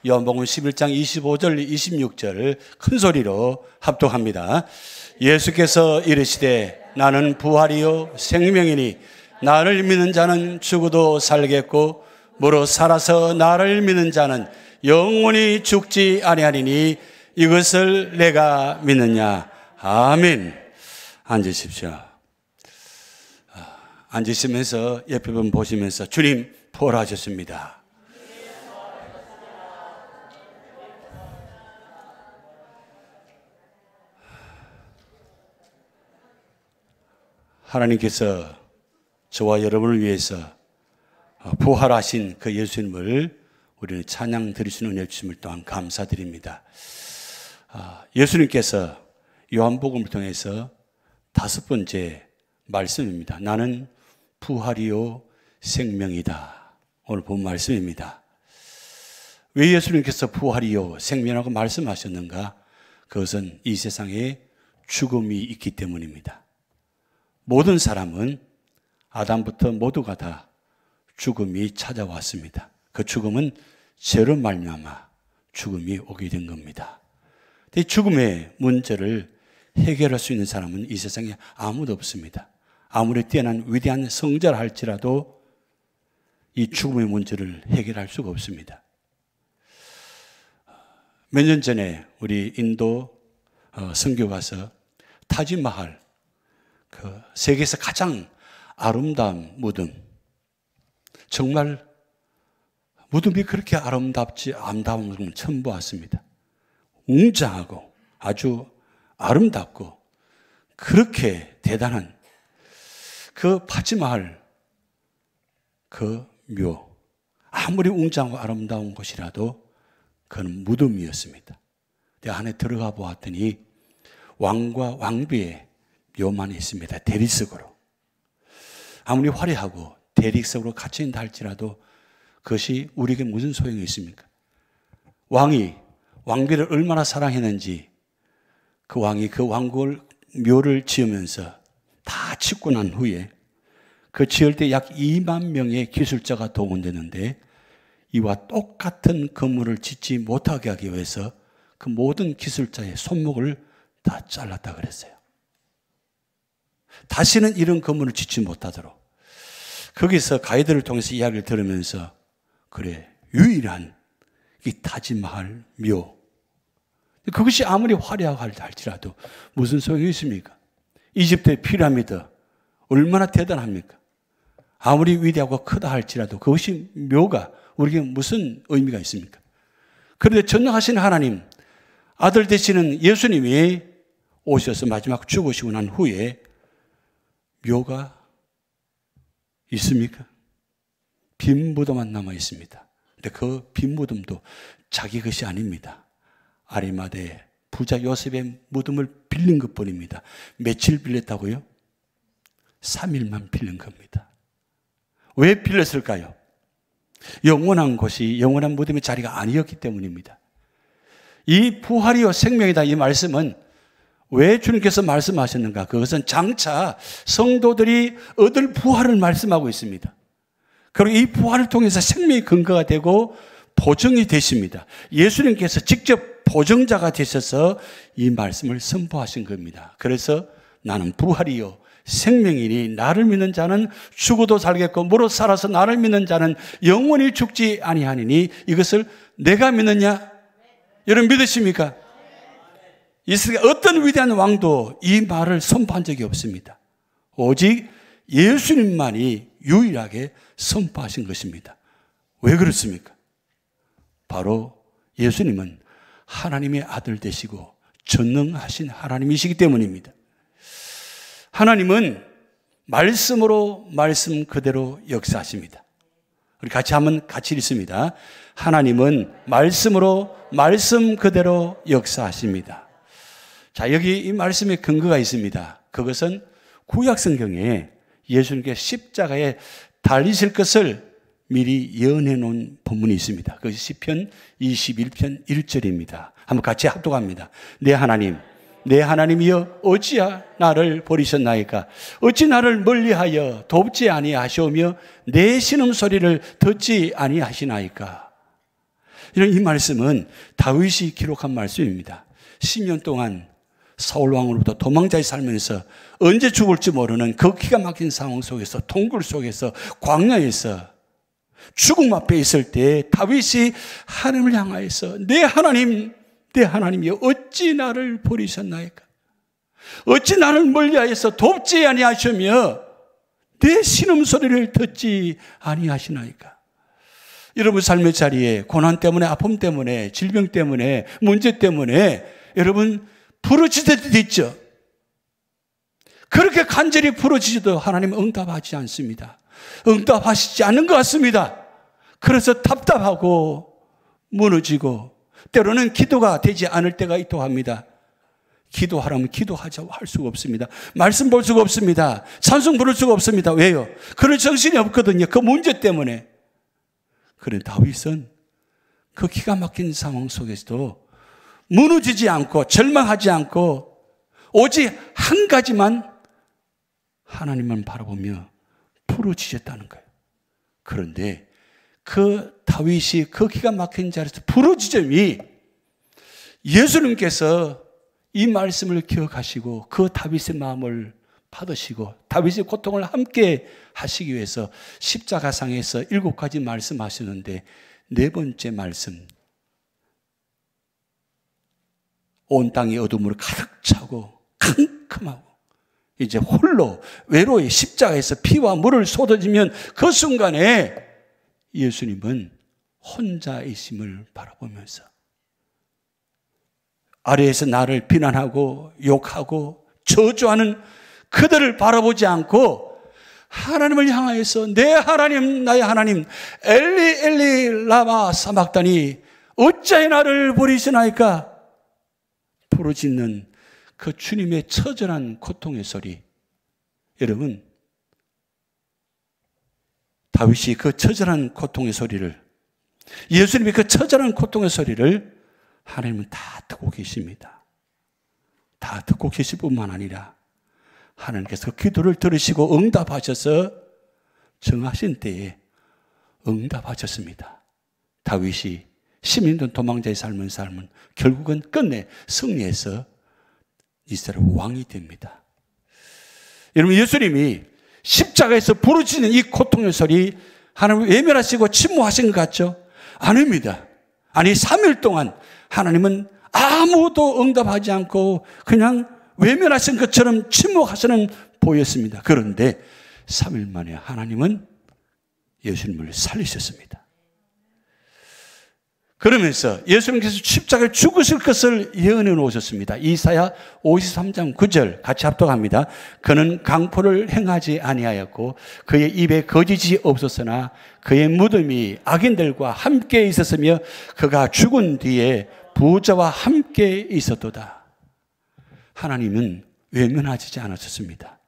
요한복음 11장 25절 26절 큰 소리로 합독합니다. 예수께서 이르시되 나는 부활이요 생명이니 나를 믿는 자는 죽어도 살겠고 무릇 살아서 나를 믿는 자는 영원히 죽지 아니하리니 이것을 내가 믿느냐. 아멘. 앉으십시오. 앉으시면서 옆에 분 보시면서 주님 부활하셨습니다. 하나님께서 저와 여러분을 위해서 부활하신 그 예수님을 우리는 찬양 드릴 수 있는 은혜 주심을 또한 감사드립니다. 예수님께서 요한복음을 통해서 5번째 말씀입니다. 나는 부활이요 생명이다. 오늘 본 말씀입니다. 왜 예수님께서 부활이요 생명이라고 말씀하셨는가? 그것은 이 세상에 죽음이 있기 때문입니다. 모든 사람은 아담부터 모두가 다 죽음이 찾아왔습니다. 그 죽음은 죄로 말미암아 죽음이 오게 된 겁니다. 이 죽음의 문제를 해결할 수 있는 사람은 이 세상에 아무도 없습니다. 아무리 뛰어난 위대한 성자라 할지라도 이 죽음의 문제를 해결할 수가 없습니다. 몇 년 전에 우리 인도 선교 가서 타지마할, 그 세계에서 가장 아름다운 무덤, 정말 무덤이 그렇게 아름다운 것을 처음 보았습니다. 웅장하고 아주 아름답고 그렇게 대단한 그 타지마할 그 묘, 아무리 웅장하고 아름다운 곳이라도 그건 무덤이었습니다. 내가 안에 들어가 보았더니 왕과 왕비의 묘만 있습니다. 대리석으로. 아무리 화려하고 대리석으로 갇혀있다 할지라도 그것이 우리에게 무슨 소용이 있습니까? 왕이 왕비를 얼마나 사랑했는지 그 왕이 그 왕국을 묘를 지으면서 다 짓고 난 후에 그 지을 때 약 2만 명의 기술자가 동원되는데 이와 똑같은 건물을 짓지 못하게 하기 위해서 그 모든 기술자의 손목을 다 잘랐다 그랬어요. 다시는 이런 건물을 짓지 못하도록. 거기서 가이드를 통해서 이야기를 들으면서 그래, 유일한 이 타지마할 묘. 그것이 아무리 화려하고 할지라도 무슨 소용이 있습니까? 이집트의 피라미드 얼마나 대단합니까? 아무리 위대하고 크다 할지라도 그것이 묘가 우리에게 무슨 의미가 있습니까? 그런데 전능하신 하나님, 아들 되시는 예수님이 오셔서 마지막 죽으시고 난 후에 묘가 있습니까? 빈 무덤만 남아 있습니다. 근데 그 빈 무덤도 자기 것이 아닙니다. 아리마대 부자 요셉의 무덤을 빌린 것뿐입니다. 며칠 빌렸다고요? 3일만 빌린 겁니다. 왜 빌렸을까요? 영원한 곳이 영원한 무덤의 자리가 아니었기 때문입니다. 이 부활이요 생명이다 이 말씀은 왜 주님께서 말씀하셨는가? 그것은 장차 성도들이 얻을 부활을 말씀하고 있습니다. 그리고 이 부활을 통해서 생명의 근거가 되고 보증이 되십니다. 예수님께서 직접 보증자가 되셔서 이 말씀을 선포하신 겁니다. 그래서 나는 부활이요 생명이니 나를 믿는 자는 죽어도 살겠고 무릇 살아서 나를 믿는 자는 영원히 죽지 아니하니니 이것을 내가 믿느냐? 여러분 믿으십니까? 이스라엘 어떤 위대한 왕도 이 말을 선포한 적이 없습니다. 오직 예수님만이 유일하게 선포하신 것입니다. 왜 그렇습니까? 바로 예수님은 하나님의 아들 되시고 전능하신 하나님이시기 때문입니다. 하나님은 말씀으로 말씀 그대로 역사하십니다. 우리 같이 읽습니다. 하나님은 말씀으로 말씀 그대로 역사하십니다. 자, 여기 이 말씀에 근거가 있습니다. 그것은 구약 성경에 예수님께서 십자가에 달리실 것을 미리 예언해 놓은 본문이 있습니다. 그것이 시편 21편 1절입니다. 한번 같이 합독합니다. 내 하나님, 내 하나님이여 어찌야 나를 버리셨나이까? 어찌 나를 멀리하여 돕지 아니하시오며 내 신음소리를 듣지 아니하시나이까? 이런 이 말씀은 다윗이 기록한 말씀입니다. 10년 동안 사울 왕으로부터 도망자의 살면서 언제 죽을지 모르는 그 기가 막힌 상황 속에서, 동굴 속에서, 광야에서 죽음 앞에 있을 때 다윗이 하나님을 향하여서 내 하나님이여 어찌 나를 버리셨나이까? 어찌 나를 멀리하여서 돕지 아니하시며 내 신음소리를 듣지 아니하시나이까? 여러분 삶의 자리에 고난 때문에, 아픔 때문에, 질병 때문에, 문제 때문에 여러분 부르짖을 때도 있죠. 그렇게 간절히 부르짖어도 하나님은 응답하지 않습니다. 응답하시지 않는 것 같습니다. 그래서 답답하고 무너지고 때로는 기도가 되지 않을 때가 있다고 합니다. 기도하라면 기도하자고 할 수가 없습니다. 말씀 볼 수가 없습니다. 찬송 부를 수가 없습니다. 왜요? 그럴 정신이 없거든요. 그 문제 때문에. 그런데 다윗은 그 기가 막힌 상황 속에서도 무너지지 않고 절망하지 않고 오직 한 가지만 하나님만 바라보며 부르짖었다는 거예요. 그런데 그 다윗이 그 기가 막힌 자리에서 부르짖음이 예수님께서 이 말씀을 기억하시고 그 다윗의 마음을 받으시고 다윗의 고통을 함께 하시기 위해서 십자가상에서 7가지 말씀하시는데 네 번째 말씀, 온 땅이 어둠으로 가득 차고 캄캄하고 이제 홀로 외로이 십자가에서 피와 물을 쏟아지면 그 순간에 예수님은 혼자이심을 바라보면서 아래에서 나를 비난하고 욕하고 저주하는 그들을 바라보지 않고 하나님을 향하여서 내 하나님 나의 하나님 엘리 엘리 라마 사막다니 어찌하여 나를 버리시나이까 부르짖는 그 주님의 처절한 고통의 소리. 여러분 다윗이 그 처절한 고통의 소리를, 예수님이 그 처절한 고통의 소리를 하나님은 다 듣고 계십니다. 다 듣고 계실 뿐만 아니라 하나님께서 그 기도를 들으시고 응답하셔서 정하신 때에 응답하셨습니다. 다윗이 10년 도망자의 삶은 결국은 끝내 승리해서 이스라엘 왕이 됩니다. 여러분 예수님이 십자가에서 부르짖는 이 고통의 소리 하나님 외면하시고 침묵하신 것 같죠? 아닙니다. 아니 3일 동안 하나님은 아무도 응답하지 않고 그냥 외면하신 것처럼 침묵하시는 보였습니다. 그런데 3일 만에 하나님은 예수님을 살리셨습니다. 그러면서 예수님께서 십자가에 죽으실 것을 예언해 놓으셨습니다. 이사야 53장 9절 같이 합독합니다. 그는 강포를 행하지 아니하였고 그의 입에 거짓이 없었으나 그의 무덤이 악인들과 함께 있었으며 그가 죽은 뒤에 부자와 함께 있었도다. 하나님은 외면하지 않으셨습니다.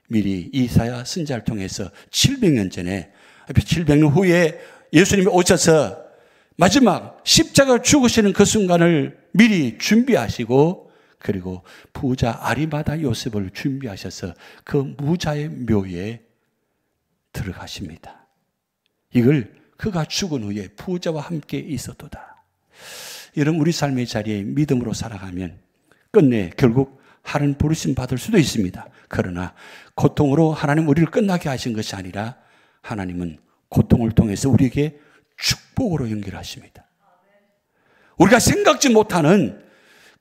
미리 이사야 선지자를 통해서 700년 전에 700년 후에 예수님이 오셔서 마지막 십자가 죽으시는 그 순간을 미리 준비하시고 그리고 부자 아리마다 요셉을 준비하셔서 그 무자의 묘에 들어가십니다. 이걸 그가 죽은 후에 부자와 함께 있었도다. 이런 우리 삶의 자리에 믿음으로 살아가면 끝내 결국 하나님 부르심 받을 수도 있습니다. 그러나 고통으로 하나님 우리를 끝나게 하신 것이 아니라 하나님은 고통을 통해서 우리에게 축복으로 연결하십니다. 우리가 생각지 못하는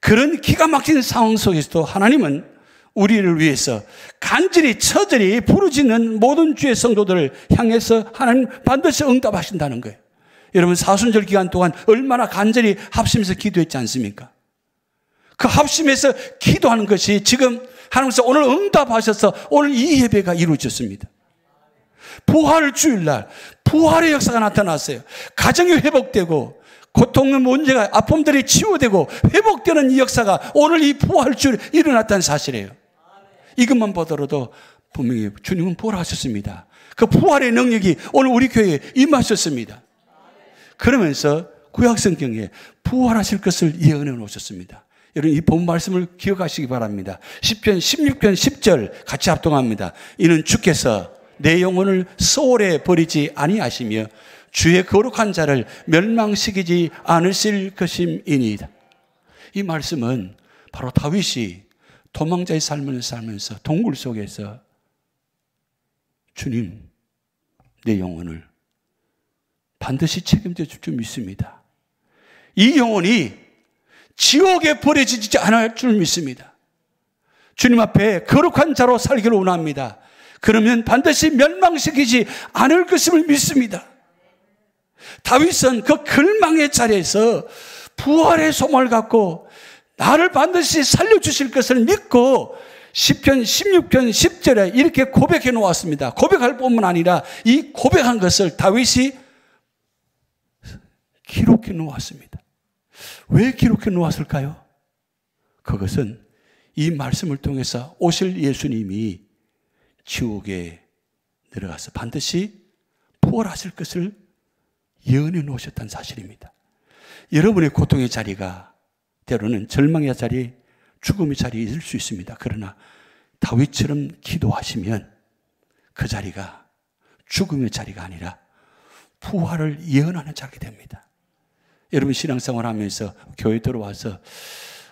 그런 기가 막힌 상황 속에서도 하나님은 우리를 위해서 간절히 처절히 부르짖는 모든 주의 성도들을 향해서 하나님 반드시 응답하신다는 거예요. 여러분 사순절 기간 동안 얼마나 간절히 합심해서 기도했지 않습니까? 그 합심해서 기도하는 것이 지금 하나님께서 오늘 응답하셔서 오늘 이 예배가 이루어졌습니다. 부활 주일날 부활의 역사가 나타났어요. 가정이 회복되고 고통의 문제가 아픔들이 치유되고 회복되는 이 역사가 오늘 이 부활 주일에 일어났다는 사실이에요. 이것만 보더라도 분명히 주님은 부활하셨습니다. 그 부활의 능력이 오늘 우리 교회에 임하셨습니다. 그러면서 구약성경에 부활하실 것을 예언해 놓으셨습니다. 여러분 이 본 말씀을 기억하시기 바랍니다. 시편 16편 10절 같이 합동합니다. 이는 주께서 내 영혼을 소홀히 버리지 아니하시며 주의 거룩한 자를 멸망시키지 않으실 것임이니이다. 이 말씀은 바로 다윗이 도망자의 삶을 살면서 동굴 속에서 주님, 내 영혼을 반드시 책임져 줄 줄 믿습니다. 이 영혼이 지옥에 버려지지 않을 줄 믿습니다. 주님 앞에 거룩한 자로 살기를 원합니다. 그러면 반드시 멸망시키지 않을 것임을 믿습니다. 다윗은 그 걸망의 자리에서 부활의 소망을 갖고 나를 반드시 살려주실 것을 믿고 10편 16편 10절에 이렇게 고백해 놓았습니다. 고백할 뿐만 아니라 이 고백한 것을 다윗이 기록해 놓았습니다. 왜 기록해 놓았을까요? 그것은 이 말씀을 통해서 오실 예수님이 지옥에 내려가서 반드시 부활하실 것을 예언해 놓으셨다는 사실입니다. 여러분의 고통의 자리가 때로는 절망의 자리, 죽음의 자리에 있을 수 있습니다. 그러나 다윗처럼 기도하시면 그 자리가 죽음의 자리가 아니라 부활을 예언하는 자리가 됩니다. 여러분 신앙생활 하면서 교회 들어와서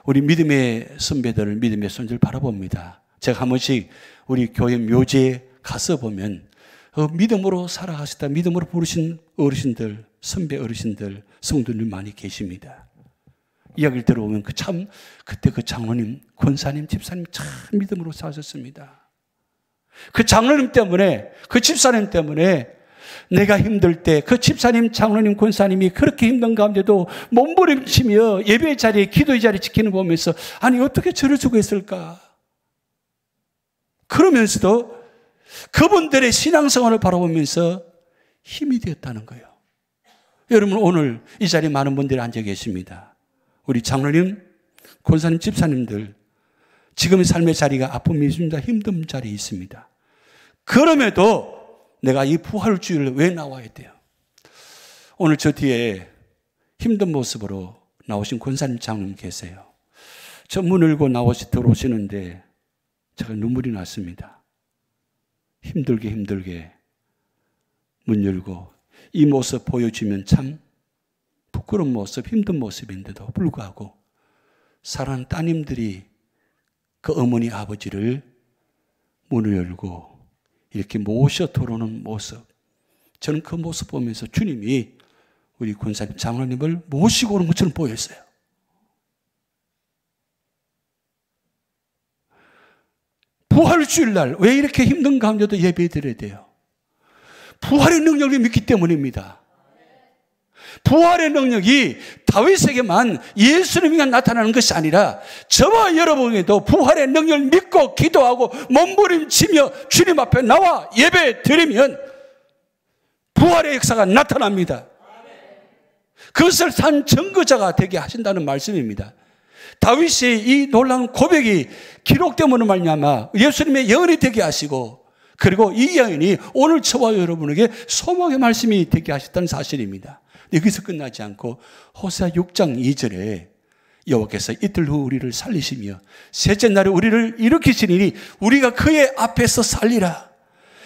우리 믿음의 선배들을, 믿음의 손자를 바라봅니다. 제가 한 번씩 우리 교회 묘지에 가서 보면 믿음으로 살아가셨다, 믿음으로 부르신 어르신들, 선배 어르신들, 성도님 많이 계십니다. 이야기를 들어보면 그때 그 장로님, 권사님, 집사님 참 믿음으로 사셨습니다. 그 장로님 때문에, 그 집사님 때문에 내가 힘들 때 그 집사님, 장로님, 권사님이 그렇게 힘든 가운데도 몸부림치며 예배의 자리에, 기도의 자리에 지키는 거 보면서 아니 어떻게 저를 주고 있을까? 그러면서도 그분들의 신앙생활을 바라보면서 힘이 되었다는 거예요. 여러분 오늘 이 자리에 많은 분들이 앉아 계십니다. 우리 장로님, 권사님, 집사님들 지금의 삶의 자리가 아픔이 있습니다. 힘든 자리에 있습니다. 그럼에도 내가 이 부활주의를 왜 나와야 돼요? 오늘 저 뒤에 힘든 모습으로 나오신 권사님, 장로님 계세요. 저 문 열고 들어오시는데 제가 눈물이 났습니다. 힘들게 문 열고 이 모습 보여주면 참 부끄러운 모습, 힘든 모습인데도 불구하고 사랑하는 따님들이 그 어머니 아버지를 문을 열고 이렇게 모셔 들어오는 모습, 저는 그 모습 보면서 주님이 우리 권사님, 장로님을 모시고 오는 것처럼 보였어요. 부활주일날 왜 이렇게 힘든 가운데도 예배 드려야 돼요? 부활의 능력을 믿기 때문입니다. 부활의 능력이 다윗에게만 예수님이 나타나는 것이 아니라 저와 여러분에게도 부활의 능력을 믿고 기도하고 몸부림치며 주님 앞에 나와 예배 드리면 부활의 역사가 나타납니다. 그것을 산 증거자가 되게 하신다는 말씀입니다. 다윗이 이 놀라운 고백이 기록됨으로 말미암아 예수님의 예언이 되게 하시고 그리고 이 예언이 오늘 저와 여러분에게 소망의 말씀이 되게 하셨다는 사실입니다. 여기서 끝나지 않고 호세아 6장 2절에 여호와께서 이틀 후 우리를 살리시며 셋째 날에 우리를 일으키시니 우리가 그의 앞에서 살리라.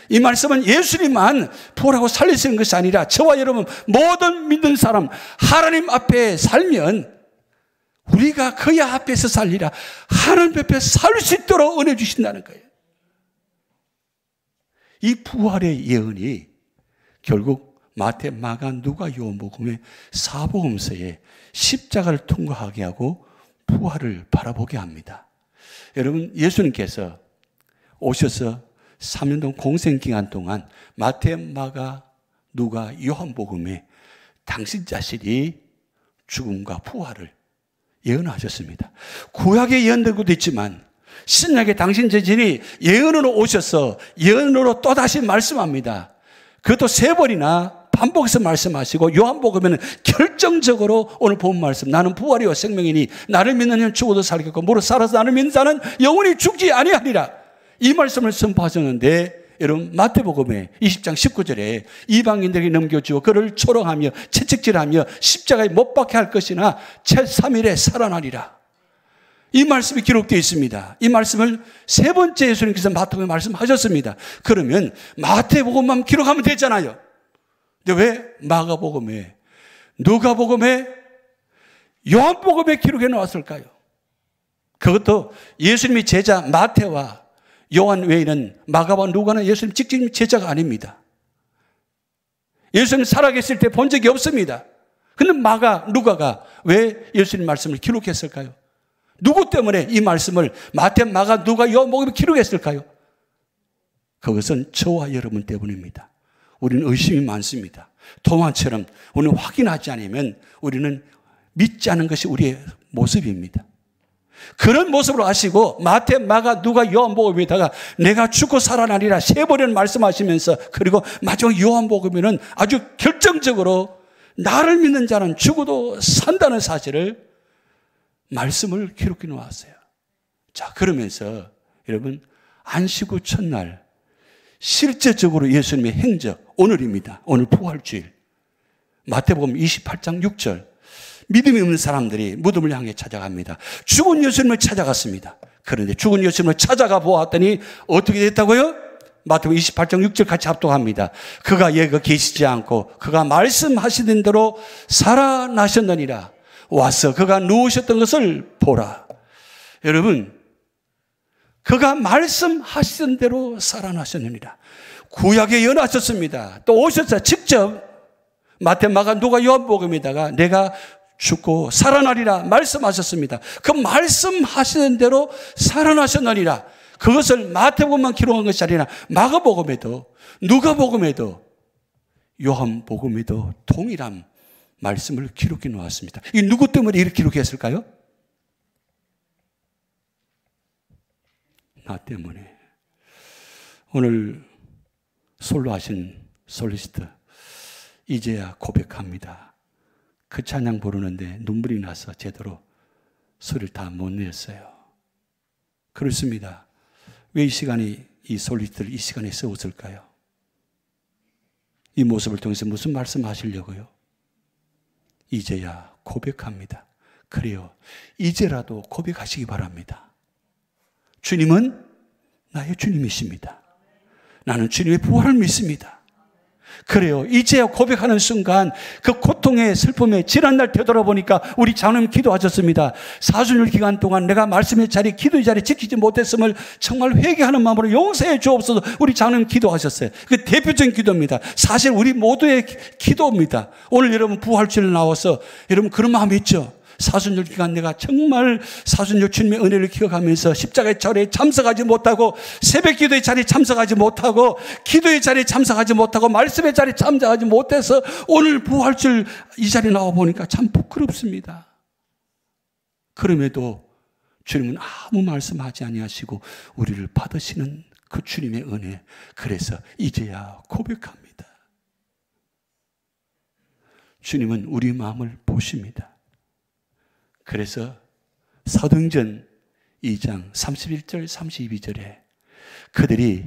이 말씀은 예수님만 부활하고 살리시는 것이 아니라 저와 여러분 모든 믿는 사람 하나님 앞에 살면 우리가 그의 앞에서 살리라. 하나님 앞에 살 수 있도록 은혜 주신다는 거예요. 이 부활의 예언이 결국 마태, 마가, 누가, 요한복음의 사복음서에 십자가를 통과하게 하고 부활을 바라보게 합니다. 여러분 예수님께서 오셔서 3년 동안 공생기간 동안 마태, 마가, 누가, 요한복음에 당신 자신이 죽음과 부활을 예언하셨습니다. 구약에 예언된 것도 있지만 신약에 당신 자신이 예언으로 오셔서 예언으로 또다시 말씀합니다. 그것도 3번이나 반복해서 말씀하시고 요한복음에는 결정적으로 오늘 본 말씀 나는 부활이요 생명이니 나를 믿는 이는 죽어도 살겠고 무릇 살아서 나를 믿는 자는 영원히 죽지 아니하리라. 이 말씀을 선포하셨는데 여러분 마태복음에 20장 19절에 이방인들에게 넘겨주어 그를 초롱하며 채찍질하며 십자가에 못 박게 할 것이나 제3일에 살아나리라. 이 말씀이 기록되어 있습니다. 이 말씀을 3번째 예수님께서 마태복음에 말씀하셨습니다. 그러면 마태복음만 기록하면 되잖아요. 근데 왜 마가복음에, 누가복음에, 요한복음에 기록해 놓았을까요? 그것도 예수님의 제자 마태와 요한 외에는 마가와 누가는 예수님 직접 제자가 아닙니다. 예수님 살아계실 때 본 적이 없습니다. 그런데 마가, 누가가 왜 예수님 말씀을 기록했을까요? 누구 때문에 이 말씀을 마태, 마가, 누가, 요한복음에 기록했을까요? 그것은 저와 여러분 때문입니다. 우리는 의심이 많습니다. 도마처럼 우리는 확인하지 않으면 우리는 믿지 않은 것이 우리의 모습입니다. 그런 모습으로 하시고 마태, 마가, 누가, 요한복음에다가 내가 죽고 살아나리라 3번을 말씀하시면서, 그리고 마지막 요한복음에는 아주 결정적으로 나를 믿는 자는 죽어도 산다는 사실을 말씀을 기록해 놓았어요. 자, 그러면서 여러분, 안식 후 첫날 실제적으로 예수님의 행적, 오늘입니다. 오늘 부활주일. 마태복음 28장 6절. 믿음이 없는 사람들이 무덤을 향해 찾아갑니다. 죽은 예수님을 찾아갔습니다. 그런데 죽은 예수님을 찾아가 보았더니 어떻게 됐다고요? 마태복음 28장 6절 같이 합독합니다. 그가 여기 계시지 않고 그가 말씀하시는 대로 살아나셨느니라. 와서 그가 누우셨던 것을 보라. 여러분, 그가 말씀하시던 대로 살아나셨느니라. 구약에 연하셨습니다. 또 오셨어요. 직접 마태, 마가, 누가, 요한복음에다가 내가 죽고 살아나리라 말씀하셨습니다. 그 말씀하시는 대로 살아나셨느니라. 그것을 마태복음만 기록한 것이 아니라 마가복음에도, 누가복음에도, 요한복음에도 동일한 말씀을 기록해 놓았습니다. 이 누구 때문에 이렇게 기록했을까요? 나 때문에. 오늘 솔로 하신 솔리스트 이제야 고백합니다. 그 찬양 부르는데 눈물이 나서 제대로 소리를 다 못 냈어요. 그렇습니다. 왜 이 시간에 이 솔리스트를 이 시간에 세웠을까요? 이 모습을 통해서 무슨 말씀하시려고요? 이제야 고백합니다. 그래요. 이제라도 고백하시기 바랍니다. 주님은 나의 주님이십니다. 나는 주님의 부활을 믿습니다. 그래요. 이제야 고백하는 순간 그 고통의 슬픔에 지난날 되돌아보니까 우리 장로님 기도하셨습니다. 4주일 기간 동안 내가 말씀의 자리, 기도의 자리 지키지 못했음을 정말 회개하는 마음으로 용서해 주옵소서. 우리 장로님 기도하셨어요. 그 대표적인 기도입니다. 사실 우리 모두의 기도입니다. 오늘 여러분 부활주일 나와서 여러분 그런 마음이 있죠. 사순절 기간 내가 정말 사순절 주님의 은혜를 기억하면서 십자가의 절에 참석하지 못하고 새벽 기도의 자리에 참석하지 못하고 기도의 자리에 참석하지 못하고 말씀의 자리에 참석하지 못해서 오늘 부활주일 이 자리에 나와 보니까 참 부끄럽습니다. 그럼에도 주님은 아무 말씀하지 아니하시고 우리를 받으시는 그 주님의 은혜, 그래서 이제야 고백합니다. 주님은 우리 마음을 보십니다. 그래서 사도행전 2장 31절 32절에 그들이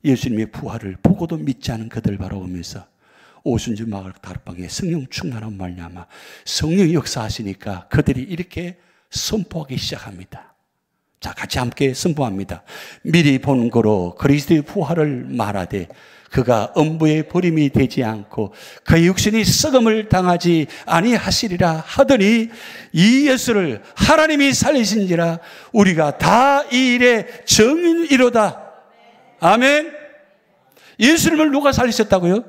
예수님의 부활을 보고도 믿지 않은 그들을 바라보면서 오순절 마을 다락방에 성령 충만한 말미암아 성령이 역사하시니까 그들이 이렇게 선포하기 시작합니다. 자, 같이 함께 선포합니다. 미리 본 거로 그리스도의 부활을 말하되 그가 음부의 버림이 되지 않고 그의 육신이 썩음을 당하지 아니하시리라 하더니 이 예수를 하나님이 살리신지라 우리가 다 이 일의 증인이로다. 아멘. 예수님을 누가 살리셨다고요?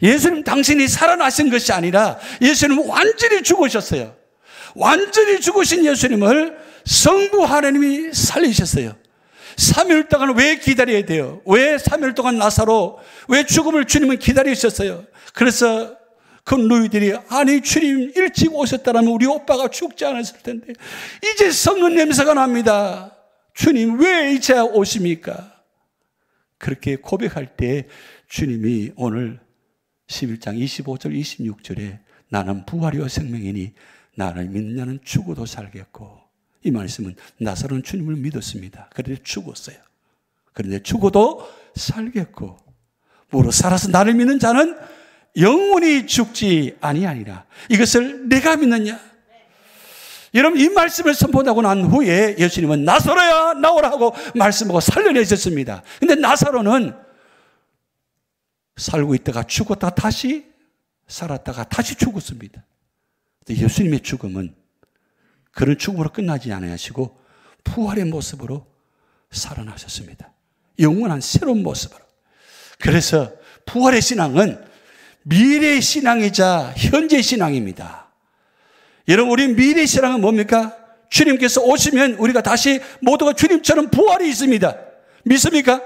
예수님 당신이 살아나신 것이 아니라 예수님은 완전히 죽으셨어요. 완전히 죽으신 예수님을 성부 하나님이 살리셨어요. 3일 동안 왜 기다려야 돼요? 왜 3일 동안 나사로, 왜 죽음을 주님은 기다리셨어요? 그래서 그 누이들이 아니 주님 일찍 오셨다면 우리 오빠가 죽지 않았을 텐데 이제 썩는 냄새가 납니다. 주님 왜 이제 오십니까? 그렇게 고백할 때 주님이 오늘 11장 25절 26절에 나는 부활이요 생명이니 나를 믿는 자는 죽어도 살겠고, 이 말씀은 나사로는 주님을 믿었습니다. 그런데 죽었어요. 그런데 죽어도 살겠고 무릇 살아서 나를 믿는 자는 영원히 죽지 아니하니라. 이것을 내가 믿느냐? 여러분 이 말씀을 선포하고 난 후에 예수님은 나사로야 나오라 하고 말씀하고 살려내셨습니다. 그런데 나사로는 살고 있다가 죽었다가 다시 살았다가 다시 죽었습니다. 예수님의 죽음은 그런 죽음으로 끝나지 않으시고 부활의 모습으로 살아나셨습니다. 영원한 새로운 모습으로. 그래서 부활의 신앙은 미래의 신앙이자 현재의 신앙입니다. 여러분, 우리 미래의 신앙은 뭡니까? 주님께서 오시면 우리가 다시 모두가 주님처럼 부활이 있습니다. 믿습니까?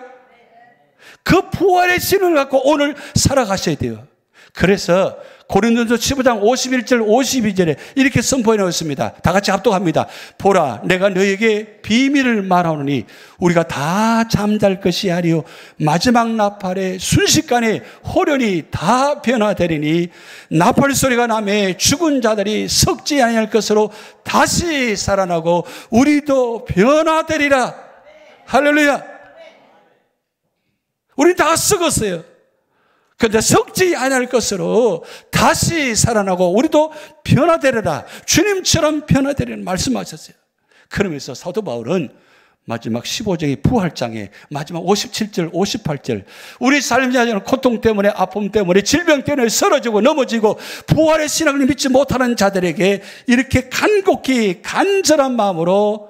그 부활의 신을 갖고 오늘 살아가셔야 돼요. 그래서 고린도전서 15장 51절 52절에 이렇게 선포해 놓았습니다. 다 같이 합독합니다. 보라, 내가 너에게 비밀을 말하노니 우리가 다 잠잘 것이 아니요 마지막 나팔에 순식간에 호련히 다 변화되리니 나팔 소리가 나매 죽은 자들이 썩지 아니할 것으로 다시 살아나고 우리도 변화되리라. 할렐루야. 우리 다 썩었어요. 그런데 썩지 않을 것으로 다시 살아나고 우리도 변화되리라. 주님처럼 변화되리라 말씀하셨어요. 그러면서 사도 바울은 마지막 15장의 부활장에 마지막 57절 58절 우리 삶이 아니라 고통 때문에 아픔 때문에 질병 때문에 쓰러지고 넘어지고 부활의 신앙을 믿지 못하는 자들에게 이렇게 간곡히 간절한 마음으로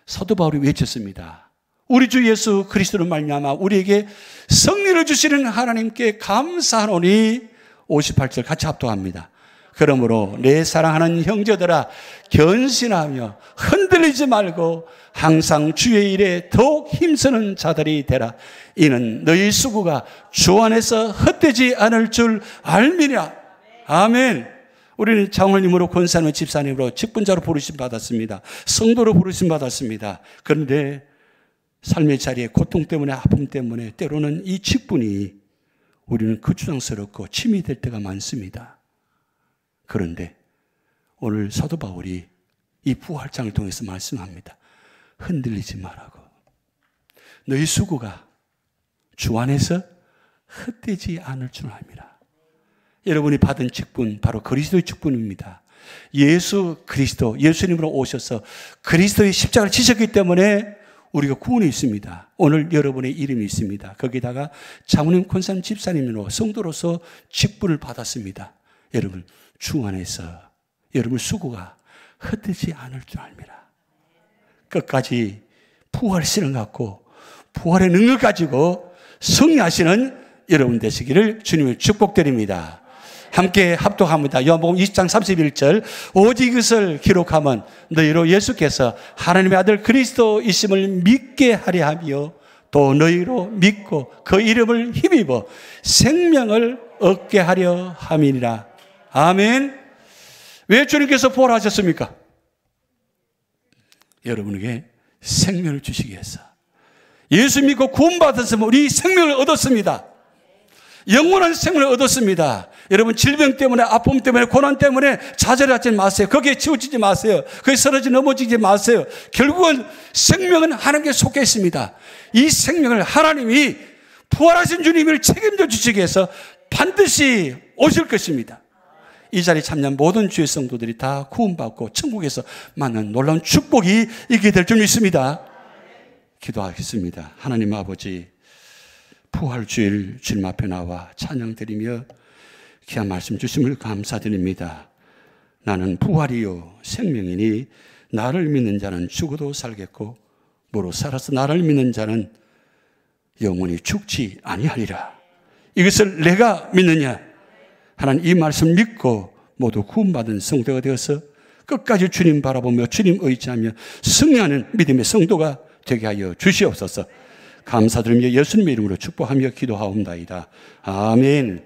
사도 바울이 외쳤습니다. 우리 주 예수 그리스도를 말미암아 우리에게 승리를 주시는 하나님께 감사하노니 58절 같이 합독합니다. 그러므로 내 사랑하는 형제들아 견신하며 흔들리지 말고 항상 주의 일에 더욱 힘쓰는 자들이 되라. 이는 너희 수고가 주 안에서 헛되지 않을 줄 알미라. 아멘. 우리는 장로님으로 권사님 집사님으로 직분자로 부르심 받았습니다. 성도로 부르심 받았습니다. 그런데 삶의 자리에 고통 때문에 아픔 때문에 때로는 이 직분이 우리는 거추장스럽고 침이 될 때가 많습니다. 그런데 오늘 사도 바울이 이 부활장을 통해서 말씀합니다. 흔들리지 말라고. 너희 수고가 주 안에서 헛되지 않을 줄 압니다. 여러분이 받은 직분 바로 그리스도의 직분입니다. 예수 그리스도 예수님으로 오셔서 그리스도의 십자가를 지셨기 때문에 우리가 구원이 있습니다. 오늘 여러분의 이름이 있습니다. 거기다가 장로님, 권사님, 집사님으로 성도로서 직분을 받았습니다. 여러분 주 안에서 여러분 수고가 헛되지 않을 줄 압니다. 끝까지 부활의 신을 갖고 부활의 능력을 가지고 승리하시는 여러분 되시기를 주님을 축복드립니다. 함께 합독합니다. 요한복음 20장 31절 오직 이것을 기록하면 너희로 예수께서 하나님의 아들 그리스도이심을 믿게 하려 하며 또 너희로 믿고 그 이름을 힘입어 생명을 얻게 하려 함이니라. 아멘. 왜 주님께서 부활하셨습니까? 여러분에게 생명을 주시기 위해서. 예수 믿고 구원받았으면 우리 생명을 얻었습니다. 영원한 생명을 얻었습니다. 여러분 질병 때문에 아픔 때문에 고난 때문에 좌절하지 마세요. 거기에 치우치지 마세요. 거기에 쓰러지 넘어지지 마세요. 결국은 생명은 하나님께 속해 있습니다. 이 생명을 하나님이 부활하신 주님을 책임져 주시기 위해서 반드시 오실 것입니다. 이 자리에 참여한 모든 주의 성도들이 다 구원받고 천국에서 만난 놀라운 축복이 있게 될 줄 믿습니다. 기도하겠습니다. 하나님 아버지, 부활주일 주님 앞에 나와 찬양드리며 귀한 말씀 주심을 감사드립니다. 나는 부활이요 생명이니 나를 믿는 자는 죽어도 살겠고 무릇 살아서 나를 믿는 자는 영원히 죽지 아니하리라. 이것을 내가 믿느냐? 하나님 이 말씀 믿고 모두 구원받은 성도가 되어서 끝까지 주님 바라보며 주님 의지하며 승리하는 믿음의 성도가 되게 하여 주시옵소서. 감사드리며 예수님의 이름으로 축복하며 기도하옵나이다. 아멘.